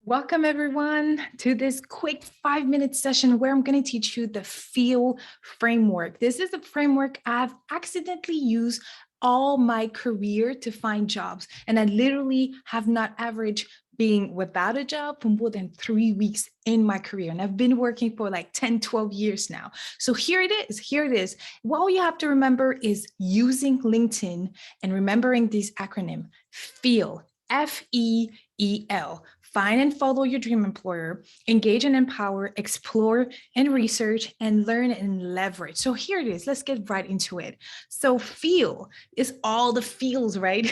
Welcome everyone to this quick 5-minute session where I'm going to teach you the F.E.E.L framework. This is a framework I've accidentally used all my career to find jobs. And I literally have not averaged being without a job for more than 3 weeks in my career. And I've been working for like 10, 12 years now. So here it is. Here it is. What all you have to remember is using LinkedIn and remembering this acronym, F.E.E.L, F-E.E.L. Find and follow your dream employer, engage and empower, explore and research, and learn and leverage. So here it is. Let's get right into it. So F.E.E.L is all the feels, right?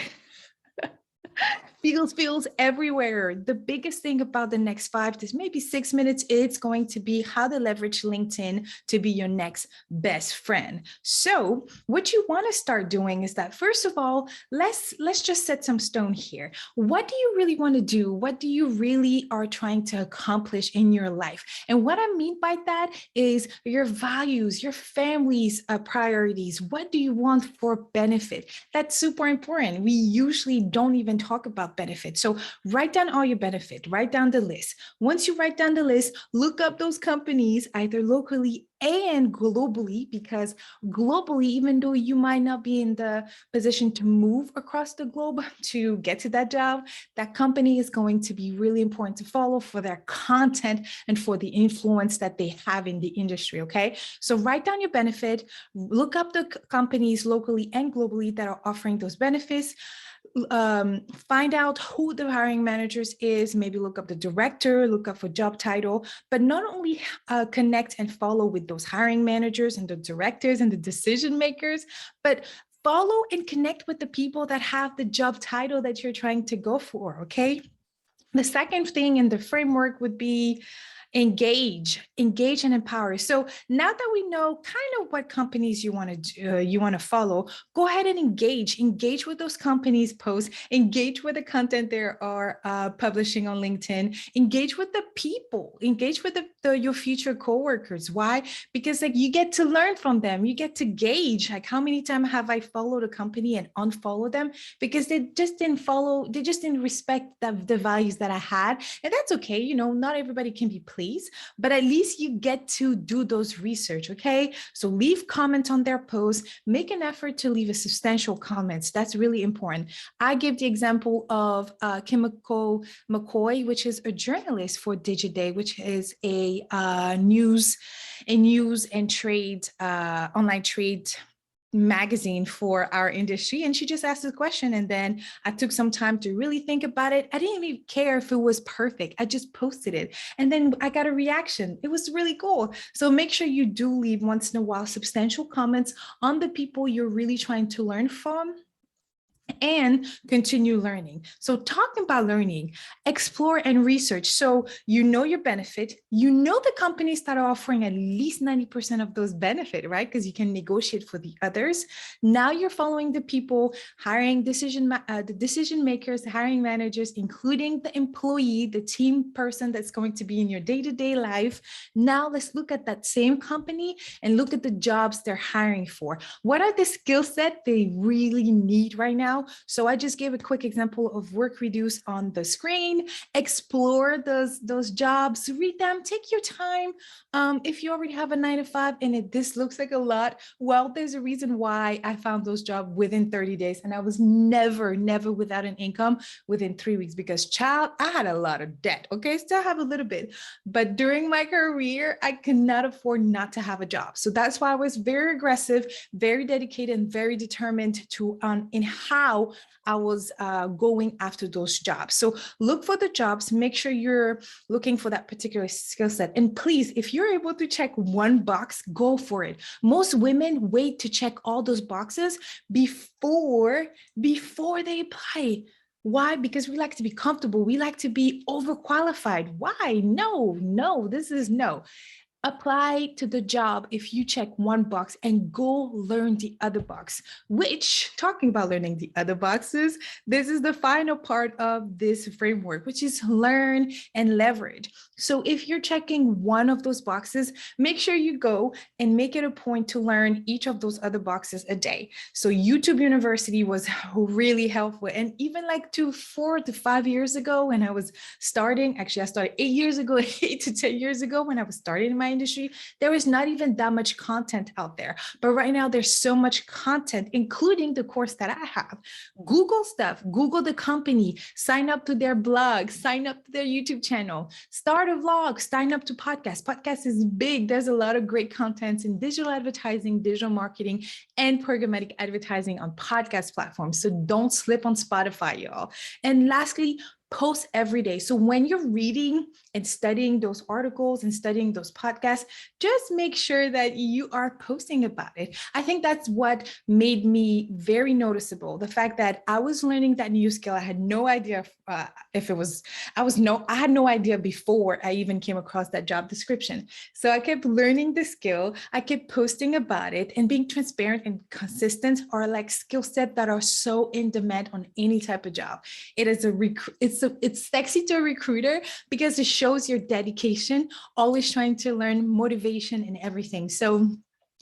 Feels everywhere. The biggest thing about the next 5 to maybe 6 minutes, it's going to be how to leverage LinkedIn to be your next best friend. So what you want to start doing is that, first of all, let's just set some stone here. What do you really want to do? What do you really are trying to accomplish in your life? And what I mean by that is your values, your family's priorities. What do you want for benefit? That's super important. We usually don't even talk about benefits. So write down all your benefit, write down the list. Once you write down the list, look up those companies either locally and globally, because globally, even though you might not be in the position to move across the globe to get to that job, that company is going to be really important to follow for their content and for the influence that they have in the industry, okay? So write down your benefit, look up the companies locally and globally that are offering those benefits. Find out who the hiring managers is, maybe look up the director, look up for job title, but not only connect and follow with those hiring managers and the directors and the decision makers, but follow and connect with the people that have the job title that you're trying to go for, okay? The second thing in the framework would be engage and empower. So now that we know kind of what companies you want to follow, go ahead and engage with those companies' posts, engage with the content they are publishing on LinkedIn, engage with the people, engage with your future coworkers. Why? Because like you get to learn from them, you get to gauge like how many times have I followed a company and unfollowed them because they just didn't respect the values that I had. And that's okay, you know, not everybody can be pleased, but at least you get to do those research, okay? So leave comments on their posts, make an effort to leave a substantial comments. That's really important. I give the example of Kimiko McCoy, which is a journalist for Digiday, which is a news and trade, online trade magazine for our industry. And she just asked the question. And then I took some time to really think about it. I didn't even care if it was perfect. I just posted it. And then I got a reaction. It was really cool. So make sure you do leave once in a while substantial comments on the people you're really trying to learn from and continue learning. So talking about learning, explore and research. So you know your benefit, you know the companies that are offering at least 90% of those benefit, right? Because you can negotiate for the others. Now you're following the people, hiring the decision makers, hiring managers, including the employee, the team person that's going to be in your day-to-day life. Now let's look at that same company and look at the jobs they're hiring for. What are the skill set they really need right now? So I just gave a quick example of work reduce on the screen, explore those jobs, read them, take your time. If you already have a 9-to-5 and this looks like a lot, well, there's a reason why I found those jobs within 30 days. And I was never without an income within 3 weeks because child, I had a lot of debt. Okay, still have a little bit, but during my career, I could not afford not to have a job. So that's why I was very aggressive, very dedicated, and very determined to in how I was going after those jobs. So look for the jobs, make sure you're looking for that particular skill set. And please, if you're able to check one box, go for it. Most women wait to check all those boxes before they apply. Why? Because we like to be comfortable. We like to be overqualified. Why? No, this is no. apply to the job if you check one box and go learn the other box, which, talking about learning the other boxes, this is the final part of this framework, which is learn and leverage. So if you're checking one of those boxes, make sure you go and make it a point to learn each of those other boxes a day. So YouTube University was really helpful. And even like 4 to 5 years ago when I was starting, actually I started 8 years ago, 8 to 10 years ago when I was starting in my industry, there was not even that much content out there. But right now there's so much content, including the course that I have. Google stuff, Google the company, sign up to their blog, sign up to their YouTube channel, start a vlog, sign up to podcasts. Podcast is big. There's a lot of great content in digital advertising, digital marketing, and programmatic advertising on podcast platforms. So don't slip on Spotify, y'all. And lastly, post every day. So when you're reading and studying those articles and studying those podcasts, just make sure that you are posting about it. I think that's what made me very noticeable. The fact that I was learning that new skill. I had no idea if it was, I had no idea before I even came across that job description. So I kept learning the skill. I kept posting about it, and being transparent and consistent are like skill sets that are so in demand on any type of job. It is it's sexy to a recruiter because it shows your dedication, always trying to learn, motivation and everything. So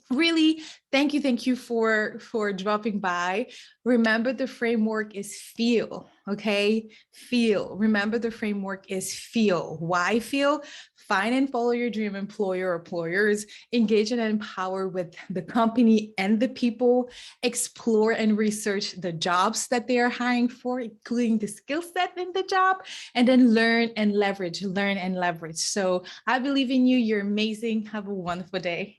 really, thank you for dropping by. Remember, the framework is feel. Okay, feel. Remember, the framework is feel. Why feel? Find and follow your dream employer or employers. Engage and empower with the company and the people. Explore and research the jobs that they are hiring for, including the skill set in the job, and then learn and leverage. So I believe in you. You're amazing. Have a wonderful day.